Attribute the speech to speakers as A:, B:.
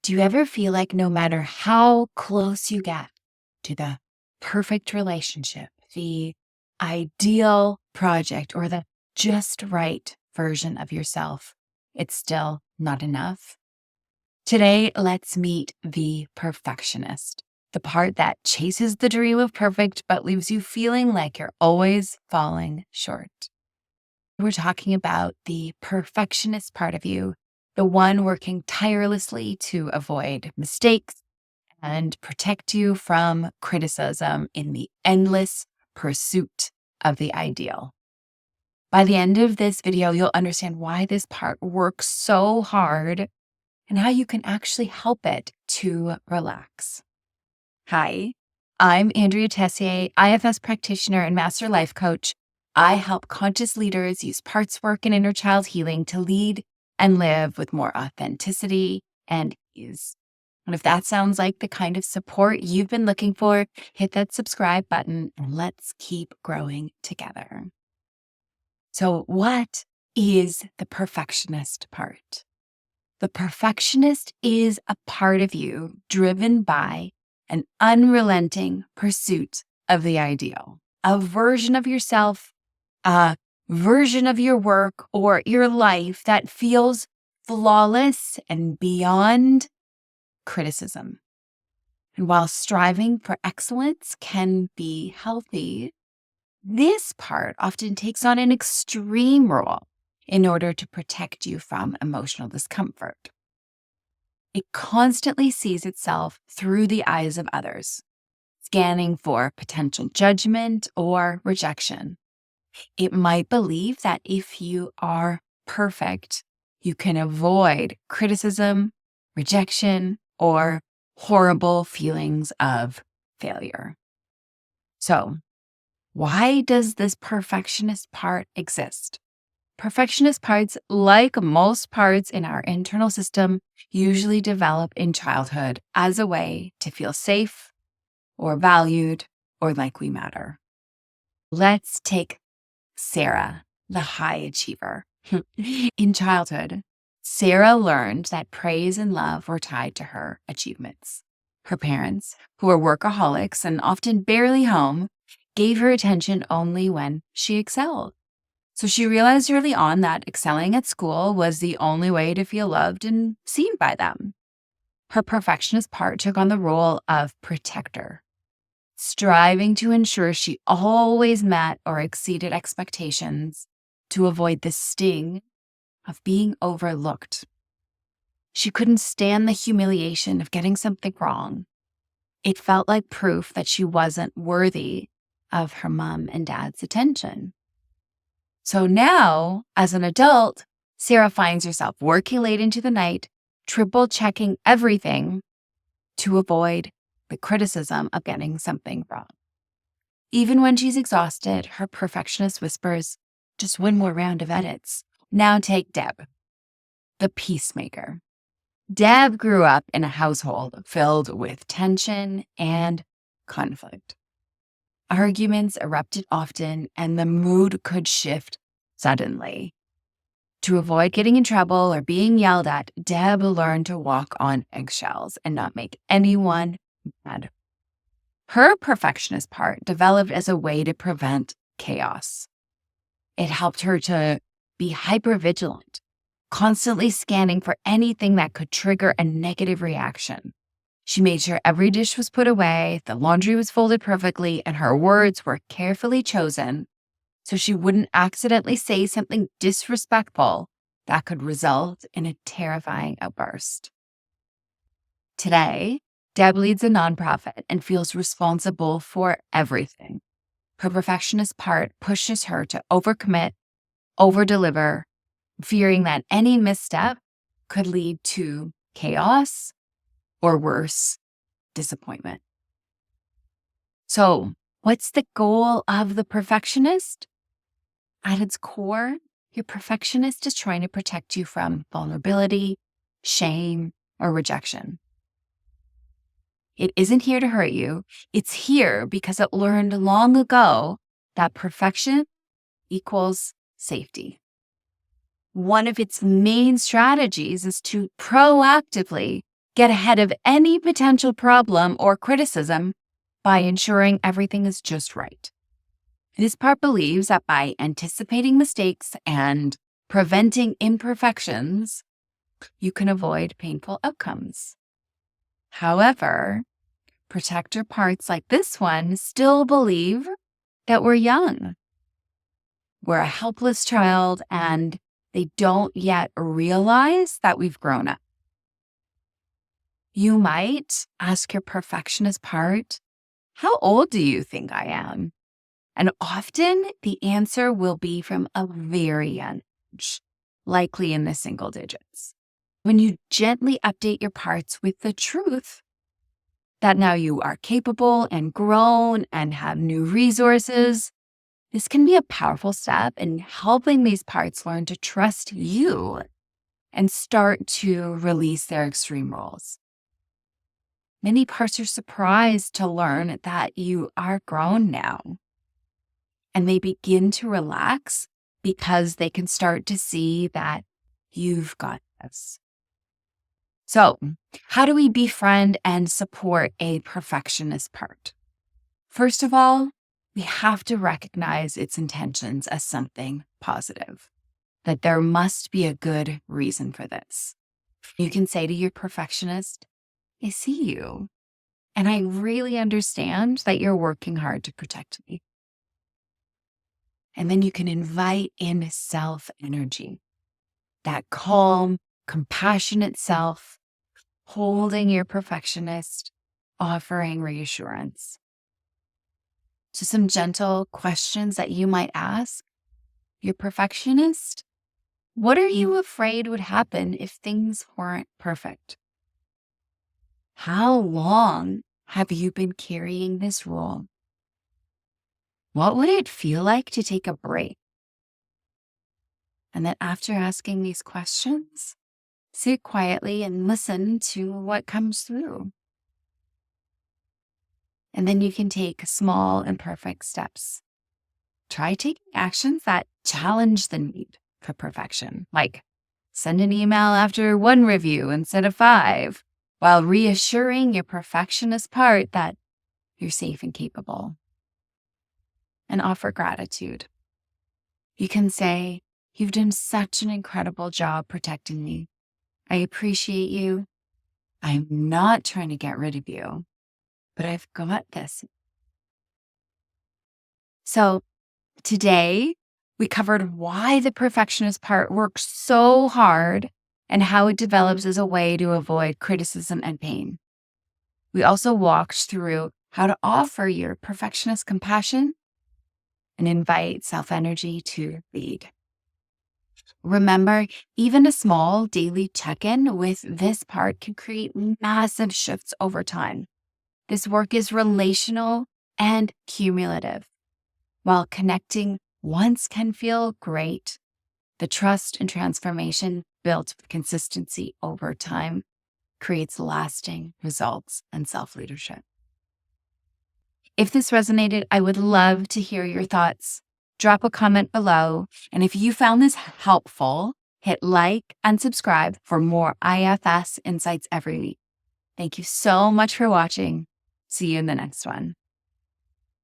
A: Do you ever feel like no matter how close you get to the perfect relationship, the ideal project, or the just right version of yourself, it's still not enough? Today, let's meet the perfectionist, the part that chases the dream of perfect but leaves you feeling like you're always falling short. We're talking about the perfectionist part of you, the one working tirelessly to avoid mistakes and protect you from criticism in the endless pursuit of the ideal. By the end of this video, you'll understand why this part works so hard and how you can actually help it to relax. Hi, I'm Andrea Tessier, IFS practitioner and master life coach. I help conscious leaders use parts work and inner child healing to lead and live with more authenticity and ease. And if that sounds like the kind of support you've been looking for, hit that subscribe button and let's keep growing together. So, what is the perfectionist part? The perfectionist is a part of you driven by an unrelenting pursuit of the ideal, a version of yourself, a version of your work or your life that feels flawless and beyond criticism. And while striving for excellence can be healthy, this part often takes on an extreme role in order to protect you from emotional discomfort. It constantly sees itself through the eyes of others, scanning for potential judgment or rejection. It might believe that if you are perfect, you can avoid criticism, rejection, or horrible feelings of failure. So, why does this perfectionist part exist? Perfectionist parts, like most parts in our internal system, usually develop in childhood as a way to feel safe or valued or like we matter. Let's take Sarah, the high achiever. In childhood, Sarah learned that praise and love were tied to her achievements. Her parents, who were workaholics and often barely home, gave her attention only when she excelled. So she realized early on that excelling at school was the only way to feel loved and seen by them. Her perfectionist part took on the role of protector, striving to ensure she always met or exceeded expectations to avoid the sting of being overlooked. She couldn't stand the humiliation of getting something wrong. It felt like proof that she wasn't worthy of her mom and dad's attention. So now, as an adult, Sarah finds herself working late into the night, triple checking everything to avoid the criticism of getting something wrong. Even when she's exhausted, her perfectionist whispers, just one more round of edits. Now take Deb, the peacemaker. Deb grew up in a household filled with tension and conflict. Arguments erupted often, and the mood could shift suddenly. To avoid getting in trouble or being yelled at, Deb learned to walk on eggshells and not make anyone mad. Her perfectionist part developed as a way to prevent chaos. It helped her to be hypervigilant, constantly scanning for anything that could trigger a negative reaction. She made sure every dish was put away, the laundry was folded perfectly, and her words were carefully chosen so she wouldn't accidentally say something disrespectful that could result in a terrifying outburst. Today, Deb leads a nonprofit and feels responsible for everything. Her perfectionist part pushes her to overcommit, overdeliver, fearing that any misstep could lead to chaos or worse, disappointment. So, what's the goal of the perfectionist? At its core, your perfectionist is trying to protect you from vulnerability, shame, or rejection. It isn't here to hurt you. It's here because it learned long ago that perfection equals safety. One of its main strategies is to proactively get ahead of any potential problem or criticism by ensuring everything is just right. This part believes that by anticipating mistakes and preventing imperfections, you can avoid painful outcomes. However, protector parts like this one still believe that we're young. We're a helpless child, and they don't yet realize that we've grown up. You might ask your perfectionist part, "How old do you think I am?" And often the answer will be from a very young age, likely in the single digits. When you gently update your parts with the truth that now you are capable and grown and have new resources, this can be a powerful step in helping these parts learn to trust you and start to release their extreme roles. Many parts are surprised to learn that you are grown now, and they begin to relax because they can start to see that you've got this. So, how do we befriend and support a perfectionist part? First of all, we have to recognize its intentions as something positive, that there must be a good reason for this. You can say to your perfectionist, "I see you, and I really understand that you're working hard to protect me." And then you can invite in self energy, that calm, compassionate self, holding your perfectionist, offering reassurance. So, some gentle questions that you might ask your perfectionist: what are you afraid would happen if things weren't perfect? How long have you been carrying this role? What would it feel like to take a break? And then after asking these questions, sit quietly and listen to what comes through. And then you can take small and perfect steps. Try taking actions that challenge the need for perfection, like send an email after one review instead of 5, while reassuring your perfectionist part that you're safe and capable. And offer gratitude. You can say, "You've done such an incredible job protecting me. I appreciate you. I'm not trying to get rid of you, but I've got this." So today, we covered why the perfectionist part works so hard and how it develops as a way to avoid criticism and pain. We also walked through how to offer your perfectionist compassion and invite self-energy to lead. Remember, even a small daily check-in with this part can create massive shifts over time. This work is relational and cumulative. While connecting once can feel great, the trust and transformation built with consistency over time creates lasting results and self-leadership. If this resonated, I would love to hear your thoughts. Drop a comment below. And if you found this helpful, hit like and subscribe for more IFS insights every week. Thank you so much for watching. See you in the next one.